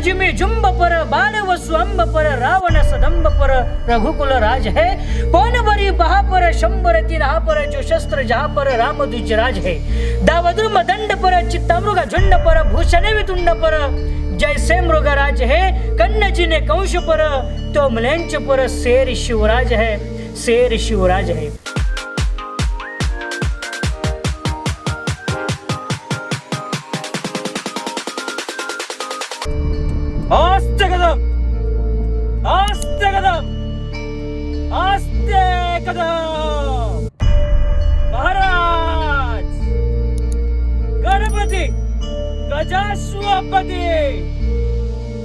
Jimmy जुम्ब पर बालवसु अंब पर रावण सदंब पर रघुकुल राज है। पौन बरी बहा पर शंबर तिनहा पर जो शस्त्र जहा पर राम द्विज राज है। दावद्रुम दंड पर चित्तमृग झुंड पर भूषण वितुंड पर जैसे मृगराज है। कन्न जी ने कंश पर तो मलेंच पर शेर शिवराज है, शेर शिवराज है। आस्ते कदम, आस्ते कदम, आस्ते कदम। महाराज गणपति गजाश्वपति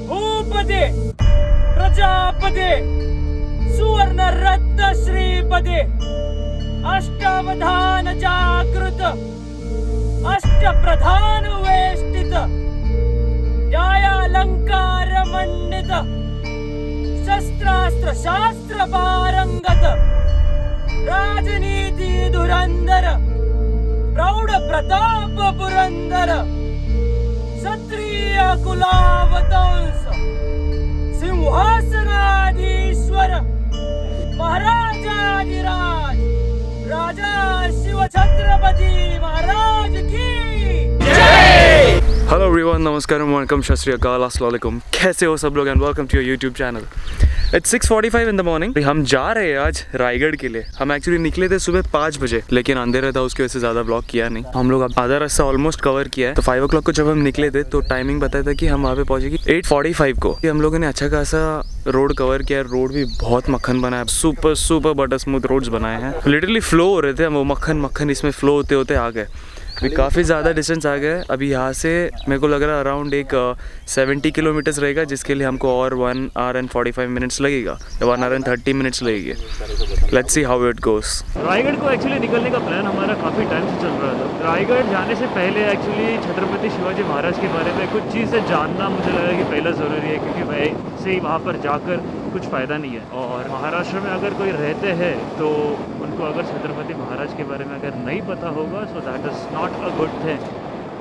भूपति प्रजापति सुवर्ण रत्न श्रीपति अष्टावधान जागृत अष्ट प्रधान वेष्टित न्यायालंकार मंडित शस्त्रास्त्र शास्त्र पारंगत राजनीति धुरंधर प्रौढ़ प्रताप पुरंदर क्षत्रिय कुलावतंस सिंहासनाधीश्वर महाराजाधिराज राजा शिव छत्रपति महाराज की जय। हेलो एवरीवन, नमस्कार, वेलकम, सत श्री अकाल, अस्सलाम वालेकुम। कैसे हो सब लोग and welcome to your YouTube channel. It's 6:45 in the morning. हम जा रहे हैं आज रायगढ़ के लिए। हम एक्चुअली निकले थे सुबह 5 बजे, लेकिन अंधेरा था, उसकी वजह से ज़्यादा ब्लॉग किया नहीं। हम लोग आधा रास्ता ऑलमोस्ट कवर किया है। तो 5 o'clock को जब हम निकले थे तो टाइमिंग बताया था कि हम वहाँ पे पहुँचेगी 8:45 को। हम लोगों ने अच्छा खासा रोड कवर किया। रोड भी बहुत मक्खन बनाया, सुपर बटर स्मूथ रोड्स बनाए हैं। लिटरली फ्लो हो रहे थे, हम वो मक्खन इसमें फ्लो होते होते आ गए। अभी काफ़ी ज़्यादा डिस्टेंस आ गया है। अभी यहाँ से मेरे को लग रहा है अराउंड एक 70 किलोमीटर्स रहेगा, जिसके लिए हमको और 1 hour and 45 minutes लगेगा या 1 hour and 30 minutes लगेगी। Let's see how it goes. Raigarh को एक्चुअली निकलने का प्लान हमारा काफ़ी टाइम से चल रहा था। रायगढ़ जाने से पहले एक्चुअली छत्रपति शिवाजी महाराज के बारे में कुछ चीज़ें जानना मुझे लगा कि पहला ज़रूरी है, क्योंकि वैसे ही वहाँ पर जाकर कुछ फ़ायदा नहीं है। और महाराष्ट्र में अगर कोई रहते हैं तो उनको अगर छत्रपति महाराज के बारे में अगर नहीं पता होगा so that is not a good thing.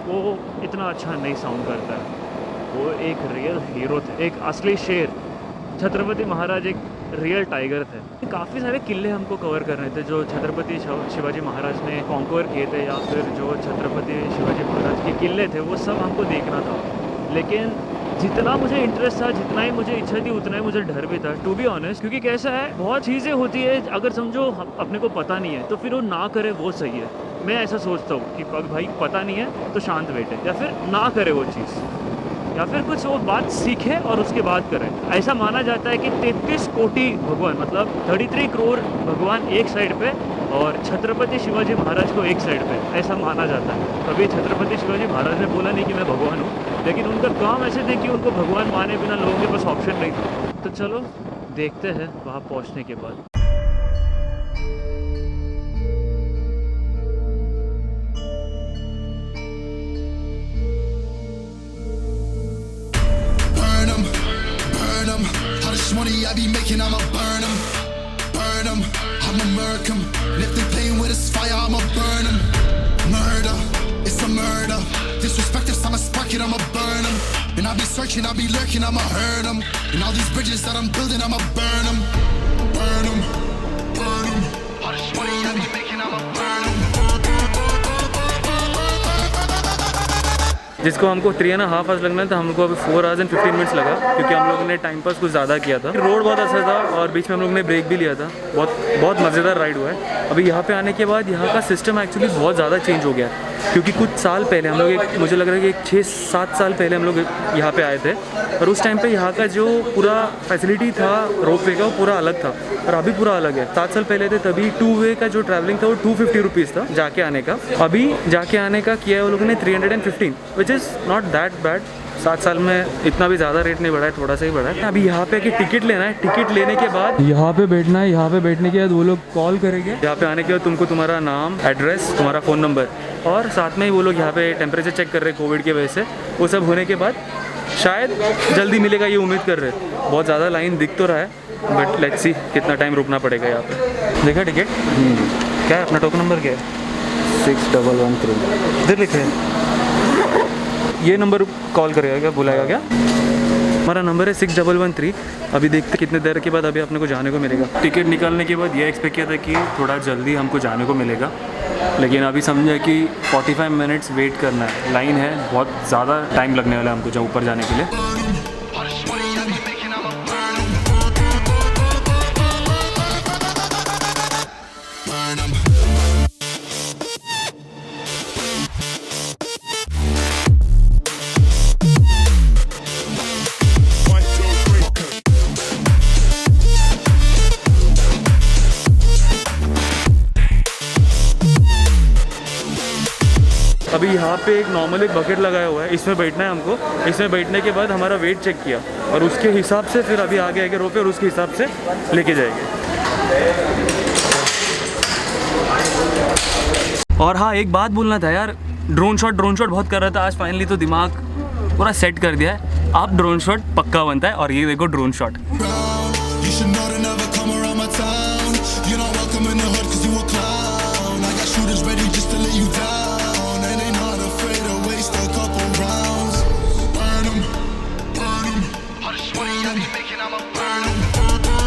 वो इतना अच्छा नहीं साउंड करता है। वो एक रियल हीरो थे, एक असली शेर। छत्रपति महाराज एक रियल टाइगर थे। काफ़ी सारे किले हमको कवर करने थे जो छत्रपति शिवाजी महाराज ने कॉन्कर किए थे, या फिर जो छत्रपति शिवाजी महाराज के किले थे वो सब हमको देखना था। लेकिन जितना मुझे इंटरेस्ट था, जितना ही मुझे इच्छा थी, उतना ही मुझे डर भी था, टू बी ऑनेस्ट। क्योंकि कैसा है, बहुत चीज़ें होती है, अगर समझो अपने को पता नहीं है तो फिर वो ना करे वो सही है। मैं ऐसा सोचता हूँ कि भाई पता नहीं है तो शांत बैठे, या फिर ना करे वो चीज़, या फिर कुछ वो बात सीखे और उसके बाद करें। ऐसा माना जाता है कि 33 कोटि भगवान, मतलब 33 करोड़ भगवान एक साइड पे और छत्रपति शिवाजी महाराज को एक साइड पे, ऐसा माना जाता है। कभी छत्रपति शिवाजी महाराज ने बोला नहीं कि मैं भगवान हूँ, लेकिन उनका काम ऐसे थे कि उनको भगवान माने बिना लोगों के पास ऑप्शन नहीं था। तो चलो देखते हैं वहाँ पहुँचने के बाद। Money I be making, I'ma burn them, I'ma murk them. And if they playing with this fire, I'ma burn them. Murder, it's a murder. Disrespect us, I'ma spark it, I'ma burn them. And I'll be searching, I'll be lurking, I'ma hurt them. And all these bridges that I'm building, I'ma burn them. Burn them, burn them. All this money I be making, I'ma burn them. जिसको हमको 3.5 hours लगना था, हमको अभी 4 hours and 15 minutes लगा, क्योंकि हम लोगों ने टाइम पास कुछ ज़्यादा किया था। रोड बहुत अच्छा था और बीच में हम लोग ने ब्रेक भी लिया था। बहुत मज़ेदार राइड हुआ है। अभी यहाँ पे आने के बाद यहाँ का सिस्टम एक्चुअली बहुत ज़्यादा चेंज हो गया है, क्योंकि कुछ साल पहले हम लोग मुझे लग रहा है कि 6-7 साल पहले हम लोग यहाँ पे आए थे, और उस टाइम पे यहाँ का जो पूरा फैसिलिटी था रोपवे का वो पूरा अलग था, और अभी पूरा अलग है। 7 साल पहले थे तभी 2 वे का जो ट्रैवलिंग था वो 250 रुपीज़ था जाके आने का। अभी जाके आने का किया है वो लोगों ने 315, which is not that bad. 7 साल में इतना भी ज़्यादा रेट नहीं बढ़ा है, थोड़ा सा ही बढ़ा है। अभी यहाँ पे आके टिकट लेना है, टिकट लेने के बाद यहाँ पे बैठना है। यहाँ पे बैठने के बाद वो लोग कॉल करेंगे। यहाँ पे आने के बाद तुमको तुम्हारा नाम, एड्रेस, तुम्हारा फ़ोन नंबर, और साथ में ही वो लोग यहाँ पे टेम्परेचर चेक कर रहे हैं कोविड की वजह से। वो सब होने के बाद शायद जल्दी मिलेगा ये उम्मीद कर रहे हैं। बहुत ज़्यादा लाइन दिख तो रहा है, बट लेट्स सी कितना टाइम रुकना पड़ेगा यहाँ पे। देखा टिकट क्या है? अपना टोकन नंबर क्या है? 6113 इधर लिखे हैं। ये नंबर कॉल करेगा क्या, बुलाएगा क्या? हमारा नंबर है 6113। अभी देखते कितने देर के बाद अभी अपने को जाने को मिलेगा। टिकट निकालने के बाद ये एक्सपेक्ट किया था कि थोड़ा जल्दी हमको जाने को मिलेगा, लेकिन अभी समझे कि 45 मिनट्स वेट करना है। लाइन है, बहुत ज़्यादा टाइम लगने वाला है हमको जहाँ ऊपर जाने के लिए। अभी यहाँ पे एक नॉर्मल एक बकेट लगाया हुआ है, इसमें बैठना है हमको। इसमें बैठने के बाद हमारा वेट चेक किया और उसके हिसाब से फिर अभी आगे आगे रोपे और उसके हिसाब से लेके जाएंगे। और हाँ, एक बात बोलना था यार, ड्रोन शॉट बहुत कर रहा था, आज फाइनली तो दिमाग पूरा सेट कर दिया है। अब ड्रोन शॉट पक्का बनता है और ये देखो drone shot. You should know to never come around my town. You're not welcome in the hood 'cause you a clown. I got shooters ready just to lay you down, and they not afraid to waste a couple rounds. Burn 'em, burn 'em. All this money I be making, I'ma burn 'em. Burn 'em.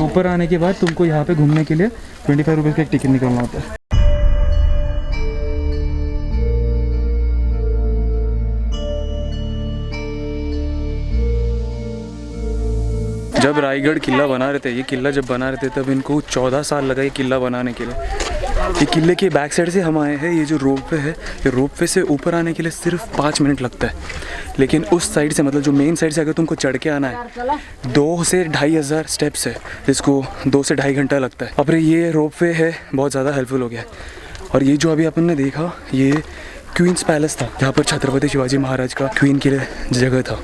ऊपर आने के बाद तुमको यहाँ पे घूमने के लिए 25 रुपीज़ का एक टिकट निकालना होता है। जब रायगढ़ किला बना रहे थे, ये किला जब बना रहे थे तब इनको 14 साल लगा ये किला बनाने के लिए। ये किले के बैक साइड से हम आए हैं। ये जो रोपवे है, ये रोपवे से ऊपर आने के लिए सिर्फ 5 मिनट लगता है, लेकिन उस साइड से मतलब जो मेन साइड से अगर तुमको चढ़ के आना है 2 से 2,500 स्टेप्स है, जिसको 2 से 2.5 घंटा लगता है। अब ये रोपवे है बहुत ज़्यादा हेल्पफुल हो गया है। और ये जो अभी अपन ने देखा, ये क्वींस पैलेस था जहाँ पर छत्रपति शिवाजी महाराज का क्वीन के लिए जगह था।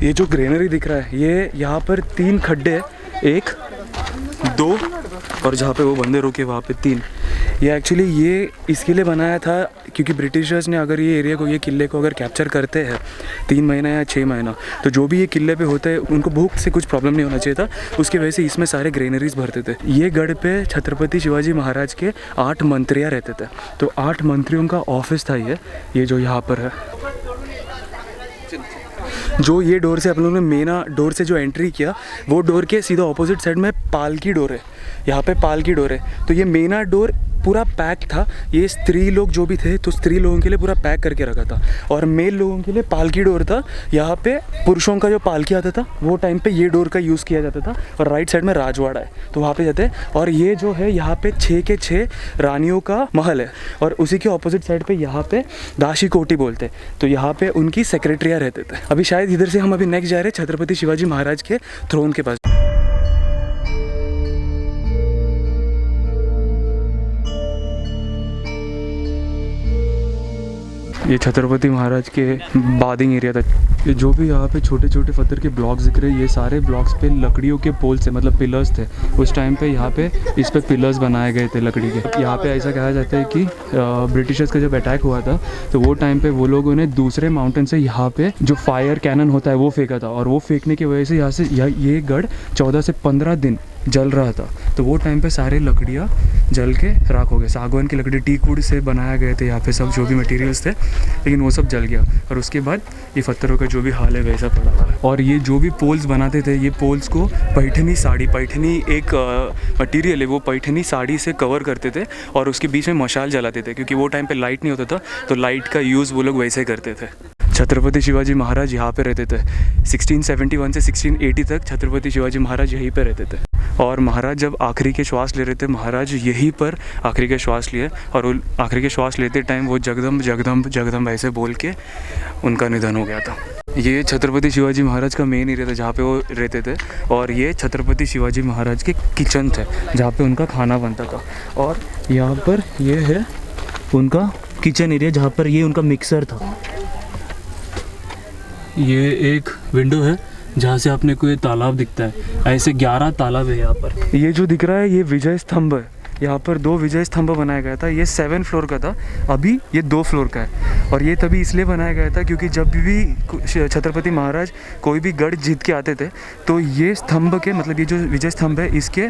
ये जो ग्रेनरी दिख रहा है, ये यहाँ पर 3 खड्डे हैं, 1, 2 और जहाँ पे वो बंदे रुके वहाँ पे 3। ये एक्चुअली ये इसके लिए बनाया था क्योंकि ब्रिटिशर्स ने अगर ये एरिया को, ये किले को अगर कैप्चर करते हैं 3 महीना या 6 महीना, तो जो भी ये किले पे होते हैं उनको भूख से कुछ प्रॉब्लम नहीं होना चाहिए था। उसकी वजह से इसमें सारे ग्रेनरीज भरते थे। ये गढ़ पे छत्रपति शिवाजी महाराज के 8 मंत्रियाँ रहते थे, तो 8 मंत्रियों का ऑफिस था ये जो यहाँ पर है। जो ये डोर से अपन लोगों ने मेना डोर से जो एंट्री किया, वो डोर के सीधा ऑपोजिट साइड में पालकी डोर है। यहाँ पे पालकी डोर है, तो ये मेना डोर पूरा पैक था। ये स्त्री लोग जो भी थे, तो स्त्री लोगों के लिए पूरा पैक करके रखा था, और मेल लोगों के लिए पालकी डोर था। यहाँ पे पुरुषों का जो पालकी आता था वो टाइम पे ये डोर का यूज़ किया जाता था। और राइट साइड में राजवाड़ा है, तो वहाँ पे जाते हैं। और ये जो है यहाँ पे 6 के 6 रानियों का महल है, और उसी के ऑपोजिट साइड पे यहाँ पे दाशी कोटी बोलते हैं, तो यहाँ पे उनकी सेक्रेटरियाँ रहते थे। अभी शायद इधर से हम अभी नेक्स्ट जा रहे हैं छत्रपति शिवाजी महाराज के थ्रोन के पास। ये छत्रपति महाराज के बादिंग एरिया था। ये जो भी यहाँ पे छोटे छोटे पत्थर के ब्लॉक्स दिख रहे हैं, ये सारे ब्लॉक्स पे लकड़ियों के पोल्स थे, मतलब पिलर्स थे। उस टाइम पे यहाँ पे इस पे पिलर्स बनाए गए थे लकड़ी के। यहाँ पे ऐसा कहा जाता है कि ब्रिटिशर्स का जब अटैक हुआ था, तो वो टाइम पे वो लोगों ने दूसरे माउंटेन से यहाँ पे जो फायर कैनन होता है वो फेंका था, और वो फेंकने की वजह से यहाँ से ये गढ़ 14 से 15 दिन जल रहा था। तो वो टाइम पे सारे लकड़ियाँ जल के राख हो गए। सागवान की लकड़ी, टीक वुड से बनाया गए थे यहाँ पे सब जो भी मटेरियल्स थे, लेकिन वो सब जल गया। और उसके बाद ये पत्थरों का जो भी हाल है वैसा पड़ा था। और ये जो भी पोल्स बनाते थे, ये पोल्स को पैठनी साड़ी, पैठनी एक मटेरियल है, वो पैठनी साड़ी से कवर करते थे और उसके बीच में मशाल जलाते थे, क्योंकि वो टाइम पे लाइट नहीं होता था, तो लाइट का यूज़ वो लोग वैसे करते थे। छत्रपति शिवाजी महाराज यहाँ पे रहते थे। 1671 से 1680 तक छत्रपति शिवाजी महाराज यहीं पे रहते थे। और महाराज जब आखिरी के श्वास ले रहे थे, महाराज यहीं पर आखिरी के श्वास लिए, और आखिरी के श्वास लेते टाइम वो जगदम जगदम जगदम ऐसे बोल के उनका निधन हो गया था। ये छत्रपति शिवाजी महाराज का मेन एरिया था जहाँ पे वो रहते थे, और ये छत्रपति शिवाजी महाराज के किचन थे जहाँ पे उनका खाना बनता था। और यहाँ पर ये है उनका किचन एरिया जहाँ पर ये उनका मिक्सर था। ये एक विंडो है जहाँ से अपने को ये तालाब दिखता है। ऐसे 11 तालाब है यहाँ पर। ये जो दिख रहा है ये विजय स्तंभ है। यहाँ पर 2 विजय स्तंभ बनाया गया था। ये 7 फ्लोर का था, अभी ये 2 फ्लोर का है। और ये तभी इसलिए बनाया गया था क्योंकि जब भी छत्रपति महाराज कोई भी गढ़ जीत के आते थे तो ये स्तंभ के मतलब ये जो विजय स्तंभ है इसके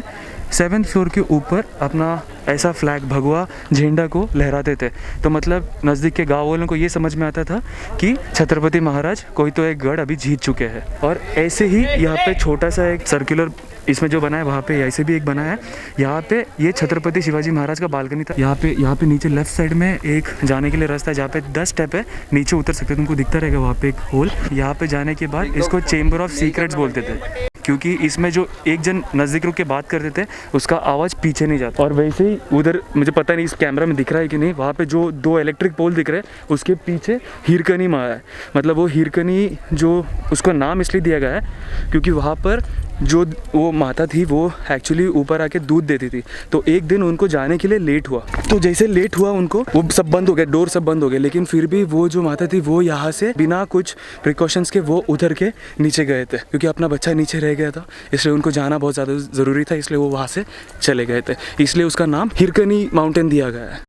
7th फ्लोर के ऊपर अपना ऐसा फ्लैग भगवा झंडा को लहराते थे। तो मतलब नज़दीक के गाँव वालों को ये समझ में आता था कि छत्रपति महाराज कोई तो एक गढ़ अभी जीत चुके हैं। और ऐसे ही यहाँ पे छोटा सा एक सर्कुलर इसमें जो बना है वहाँ पे ऐसे भी एक बना है। यहाँ पे ये छत्रपति शिवाजी महाराज का बालकनी था। यहाँ पे नीचे लेफ्ट साइड में एक जाने के लिए रास्ता है जहाँ पे 10 स्टेप है, नीचे उतर सकते, तुमको दिखता रहेगा वहाँ पे एक होल। यहाँ पे जाने के बाद इसको चेंबर ऑफ सीक्रेट्स बोलते थे क्योंकि इसमें जो एक जन नज़दीक रुक के बात करते थे उसका आवाज़ पीछे नहीं जाता। और वैसे ही उधर मुझे पता नहीं इस कैमरा में दिख रहा है कि नहीं, वहाँ पे जो 2 इलेक्ट्रिक पोल दिख रहे हैं उसके पीछे हीरकनी माँ है। मतलब वो हीरकनी जो उसका नाम इसलिए दिया गया है क्योंकि वहाँ पर जो वो माता थी वो एक्चुअली ऊपर आके दूध देती थी। तो एक दिन उनको जाने के लिए लेट हुआ, तो जैसे लेट हुआ उनको वो सब बंद हो गया, डोर सब बंद हो गए, लेकिन फिर भी वो जो माता थी वो यहाँ से बिना कुछ प्रिकॉशंस के वो उतर के नीचे गए थे क्योंकि अपना बच्चा नीचे रह गया था, इसलिए उनको जाना बहुत ज़्यादा ज़रूरी था, इसलिए वो वहाँ से चले गए थे। इसलिए उसका नाम हीरकनी माउंटेन दिया गया है।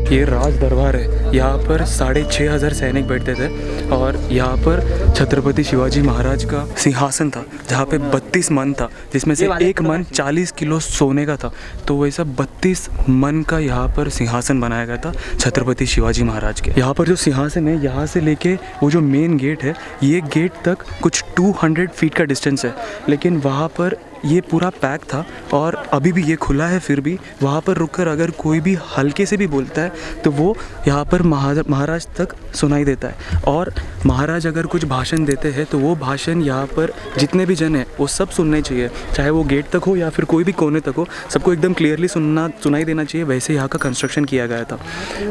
ये राज दरबार है, यहाँ पर 6500 सैनिक बैठते थे और यहाँ पर छत्रपति शिवाजी महाराज का सिंहासन था जहाँ पे 32 मन था, जिसमें से एक मन 40 किलो सोने का था। तो वैसा 32 मन का यहाँ पर सिंहासन बनाया गया था छत्रपति शिवाजी महाराज के। यहाँ पर जो सिंहासन है यहाँ से लेके वो जो मेन गेट है ये गेट तक कुछ 200 फीट का डिस्टेंस है, लेकिन वहाँ पर ये पूरा पैक था और अभी भी ये खुला है। फिर भी वहाँ पर रुककर अगर कोई भी हल्के से भी बोलता है तो वो यहाँ पर महाराज तक सुनाई देता है। और महाराज अगर कुछ भाषण देते हैं तो वो भाषण यहाँ पर जितने भी जन हैं वो सब सुनने चाहिए, चाहे वो गेट तक हो या फिर कोई भी कोने तक हो, सबको एकदम क्लियरली सुनाई देना चाहिए। वैसे यहाँ का कंस्ट्रक्शन किया गया था।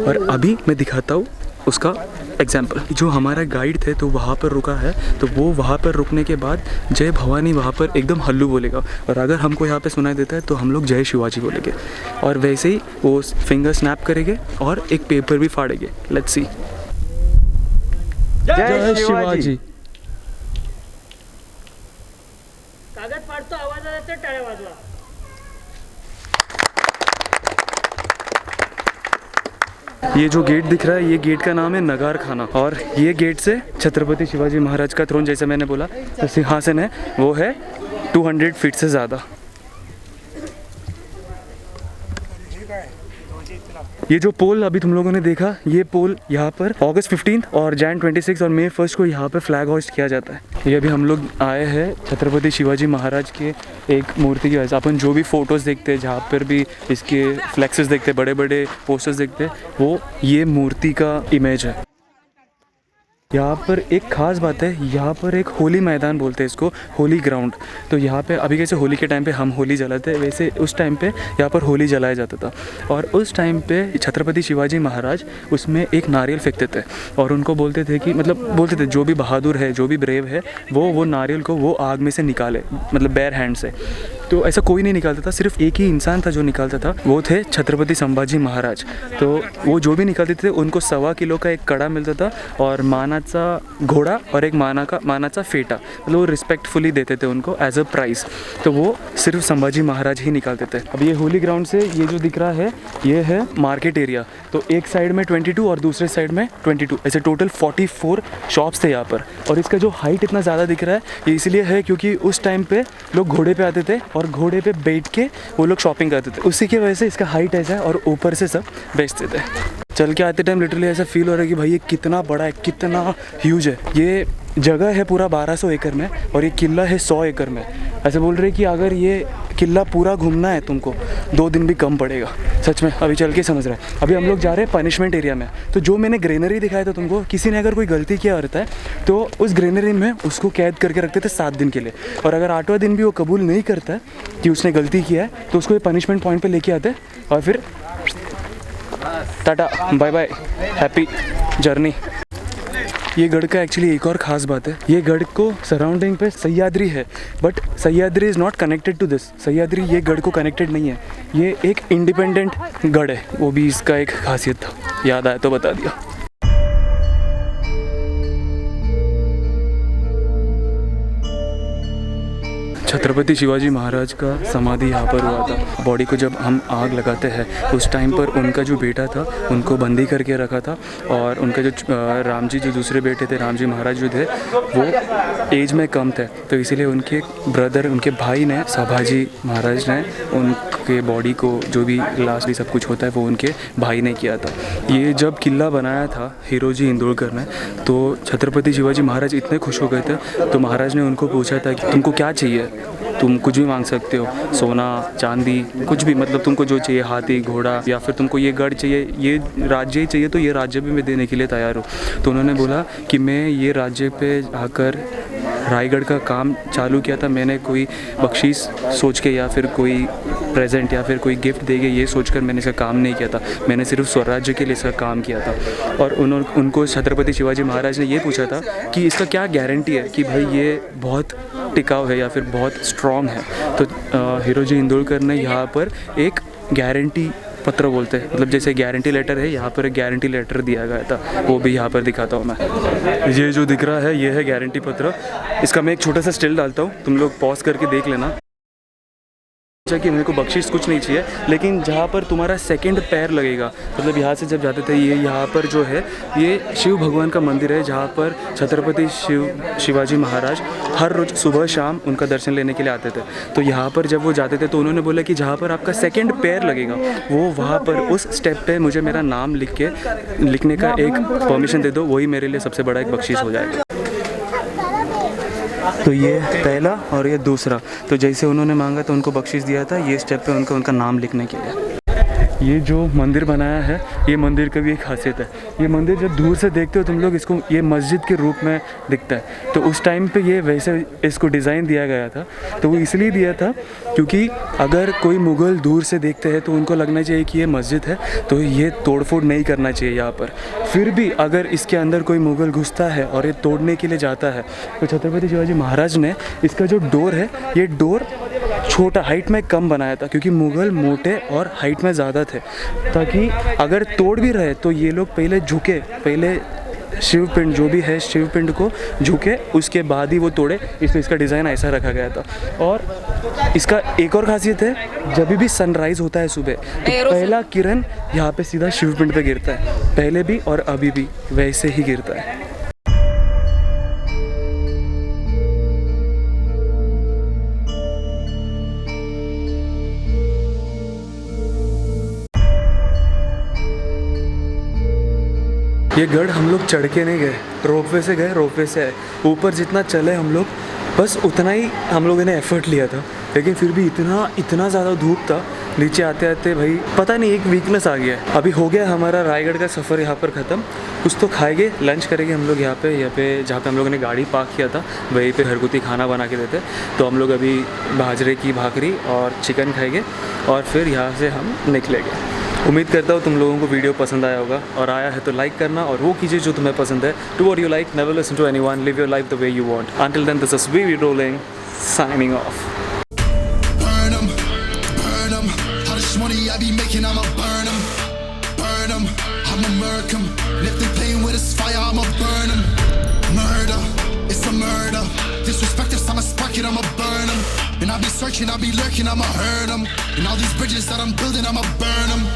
और अभी मैं दिखाता हूँ उसका एग्जाम्पल। जो हमारा गाइड थे तो वहाँ पर रुका है, तो वो वहाँ पर रुकने के बाद जय भवानी वहाँ पर एकदम हल्लू बोलेगा और अगर हमको यहाँ पे सुनाई देता है तो हम लोग जय शिवाजी बोलेंगे। और वैसे ही वो फिंगर स्नैप करेंगे और एक पेपर भी फाड़ेंगे। Let's see. जय शिवाजी। कागद फाड़तो, आवाज आला तर टाळ्या वाजवा। ये जो गेट दिख रहा है ये गेट का नाम है नगार खाना और ये गेट से छत्रपति शिवाजी महाराज का थ्रोन, जैसे मैंने बोला तो सिंहासन है, वो है 200 फीट से ज़्यादा। ये जो पोल अभी तुम लोगों ने देखा, ये पोल यहाँ पर अगस्त 15 और जैन 26 और मई 1 को यहाँ पर फ्लैग होस्ट किया जाता है। ये अभी हम लोग आए हैं छत्रपति शिवाजी महाराज के एक मूर्ति की वजह से। अपन जो भी फ़ोटोज़ देखते हैं, जहाँ पर भी इसके फ्लैक्सेस देखते हैं, बड़े बड़े पोस्टर्स देखते हैं, वो ये मूर्ति का इमेज है। यहाँ पर एक ख़ास बात है, यहाँ पर एक होली मैदान बोलते हैं इसको, होली ग्राउंड। तो यहाँ पे अभी कैसे होली के टाइम पे हम होली जलाते हैं, वैसे उस टाइम पे यहाँ पर होली जलाया जाता था। और उस टाइम पे छत्रपति शिवाजी महाराज उसमें एक नारियल फेंकते थे और उनको बोलते थे कि बोलते थे जो भी बहादुर है, जो भी ब्रेव है, वो नारियल को वो आग में से निकाले, मतलब बेयर हैंड से। तो ऐसा कोई नहीं निकालता था, सिर्फ एक ही इंसान था जो निकालता था, वो थे छत्रपति संभाजी महाराज। तो वो जो भी निकालते थे उनको 1.25 किलो का एक कड़ा मिलता था और मानाचा घोड़ा और एक मानाचा फेटा, मतलब वो रिस्पेक्टफुली देते थे उनको एज अ प्राइस। तो वो सिर्फ संभाजी महाराज ही निकालते थे। अब ये होली ग्राउंड से ये जो दिख रहा है ये है मार्केट एरिया। तो एक साइड में 22 और दूसरे साइड में 22, ऐसे टोटल 44 शॉप्स थे यहाँ पर। और इसका जो हाइट इतना ज़्यादा दिख रहा है ये इसलिए है क्योंकि उस टाइम पे लोग घोड़े पे आते थे और घोड़े पे बैठ के वो लोग शॉपिंग करते थे, उसी की वजह से इसका हाइट ऐसा है और ऊपर से सब बेचते थे। चल के आते टाइम लिटरली ऐसा फील हो रहा है कि भाई ये कितना बड़ा है, कितना ह्यूज है। ये जगह है पूरा 1200 एकड़ में और ये किला है 100 एकड़ में। ऐसे बोल रहे कि अगर ये किला पूरा घूमना है तुमको 2 दिन भी कम पड़ेगा। सच में अभी चल के समझ रहा है। अभी हम लोग जा रहे हैं पनिशमेंट एरिया में। तो जो मैंने ग्रेनरी दिखाया था तुमको, किसी ने अगर कोई गलती किया रहता है तो उस ग्रेनरी में उसको कैद करके रखते थे 7 दिन के लिए। और अगर 8वां दिन भी वो कबूल नहीं करता है कि उसने गलती किया है तो उसको ये पनिशमेंट पॉइंट पर लेके आते और फिर tata bye bye, happy journey. ये गढ़ का एक्चुअली एक और ख़ास बात है, ये गढ़ को सराउंडिंग पे सह्याद्री है, but Sahyadri is not connected to this. Sahyadri ये गढ़ को कनेक्टेड नहीं है, ये एक इंडिपेंडेंट गढ़ है। वो भी इसका एक खासियत था, याद आया तो बता दिया। छत्रपति शिवाजी महाराज का समाधि यहाँ पर हुआ था। बॉडी को जब हम आग लगाते हैं उस टाइम पर उनका जो बेटा था उनको बंदी करके रखा था, और उनका जो राम जी जो दूसरे बेटे थे, राम जी महाराज जो थे वो एज में कम थे, तो इसीलिए उनके ब्रदर, उनके भाई ने, संभाजी महाराज ने उनके बॉडी को जो भी लास्ट सब कुछ होता है वो उनके भाई ने किया था। ये जब किला बनाया था हिरोजी इंदोरकर ने, तो छत्रपति शिवाजी महाराज इतने खुश हो गए थे, तो महाराज ने उनको पूछा था कि तुमको क्या चाहिए, तुम कुछ भी मांग सकते हो, सोना चांदी कुछ भी, मतलब तुमको जो चाहिए, हाथी घोड़ा, या फिर तुमको ये गढ़ चाहिए, ये राज्य ही चाहिए, तो ये राज्य भी मैं देने के लिए तैयार हूँ। तो उन्होंने बोला कि मैं ये राज्य पे आकर रायगढ़ का काम चालू किया था, मैंने कोई बख्शीश सोच के या फिर कोई प्रेजेंट या फिर कोई गिफ्ट देंगे ये सोचकर मैंने इसका काम नहीं किया था, मैंने सिर्फ स्वराज्य के लिए इसका काम किया था। और उनको छत्रपति शिवाजी महाराज ने ये पूछा था कि इसका क्या गारंटी है कि भाई ये बहुत टिकाऊ है या फिर बहुत स्ट्रॉन्ग है। तो हिरोजी इंदोरकर ने यहाँ पर एक गारंटी पत्र बोलते हैं, मतलब जैसे गारंटी लेटर है, यहाँ पर एक गारंटी लेटर दिया गया था, वो भी यहाँ पर दिखाता हूँ मैं। ये जो दिख रहा है ये है गारंटी पत्र। इसका मैं एक छोटा सा स्टिल डालता हूँ, तुम लोग पॉज करके देख लेना। कि मेरे को बख्शीश कुछ नहीं चाहिए, लेकिन जहाँ पर तुम्हारा सेकंड पैर लगेगा, मतलब यहाँ से जब जाते थे, ये यहाँ पर जो है ये शिव भगवान का मंदिर है, जहाँ पर छत्रपति शिवाजी महाराज हर रोज़ सुबह शाम उनका दर्शन लेने के लिए आते थे। तो यहाँ पर जब वो जाते थे तो उन्होंने बोला कि जहाँ पर आपका सेकंड पैर लगेगा वो वहाँ पर उस स्टेप पे मुझे मेरा नाम लिखने का एक परमिशन दे दो, वही मेरे लिए सबसे बड़ा एक बख्शीश हो जाएगा। तो ये पहला और ये दूसरा, तो जैसे उन्होंने मांगा तो उनको बख्शीश दिया था, ये स्टेप पे उनका नाम लिखने के लिए। ये जो मंदिर बनाया है, ये मंदिर का भी एक खासियत है। ये मंदिर जब दूर से देखते हो तुम लोग इसको, ये मस्जिद के रूप में दिखता है। तो उस टाइम पे ये वैसे इसको डिज़ाइन दिया गया था, तो वो इसलिए दिया था क्योंकि अगर कोई मुग़ल दूर से देखते हैं तो उनको लगना चाहिए कि ये मस्जिद है, तो ये तोड़फोड़ नहीं करना चाहिए यहाँ पर। फिर भी अगर इसके अंदर कोई मुग़ल घुसता है और ये तोड़ने के लिए जाता है, तो छत्रपति शिवाजी महाराज ने इसका जो डोर है, ये डोर छोटा हाइट में कम बनाया था, क्योंकि मुग़ल मोटे और हाइट में ज़्यादा थे, ताकि अगर तोड़ भी रहे तो ये लोग पहले झुके, पहले शिवपिंड जो भी है शिवपिंड को झुके, उसके बाद ही वो तोड़े, इसलिए इसका डिज़ाइन ऐसा रखा गया था। और इसका एक और खासियत है, जब भी सनराइज़ होता है सुबह, तो पहला किरण यहाँ पे सीधा शिवपिंड पे गिरता है, पहले भी और अभी भी वैसे ही गिरता है। ये गढ़ हम लोग चढ़ के नहीं गए, रोपवे से गए, रोपवे से आए। ऊपर जितना चले हम लोग बस उतना ही हम लोगों ने एफर्ट लिया था, लेकिन फिर भी इतना ज़्यादा धूप था, नीचे आते आते भाई पता नहीं एक वीकनेस आ गया। अभी हो गया हमारा रायगढ़ का सफ़र यहाँ पर ख़त्म। कुछ तो खाएंगे, लंच करेंगे हम लोग यहाँ पे जहाँ पे हम लोगों ने गाड़ी पार्क किया था, वहीं पे घरगुती खाना बना के देते। तो हम लोग अभी बाजरे की भाकरी और चिकन खाएंगे और फिर यहाँ से हम निकलेंगे। उम्मीद करता हूँ तुम लोगों को वीडियो पसंद आया होगा, और आया है तो लाइक करना और वो कीजिए जो तुम्हें पसंद है। Do what you like, never listen to anyone, live your life the way you want. Until then this is we rolling, signing off. Burn 'em, burn 'em. How much money I be making, I'ma burn 'em, burn 'em. I'ma murk 'em. And if they playing with this fire, I'ma burn 'em. Murder, it's a murder. Disrespect us, I'ma spark it, I'ma burn 'em. And I'll be searching, I'll be lurking, I'ma hurt 'em. And all these bridges that I'm building, I'ma burn 'em.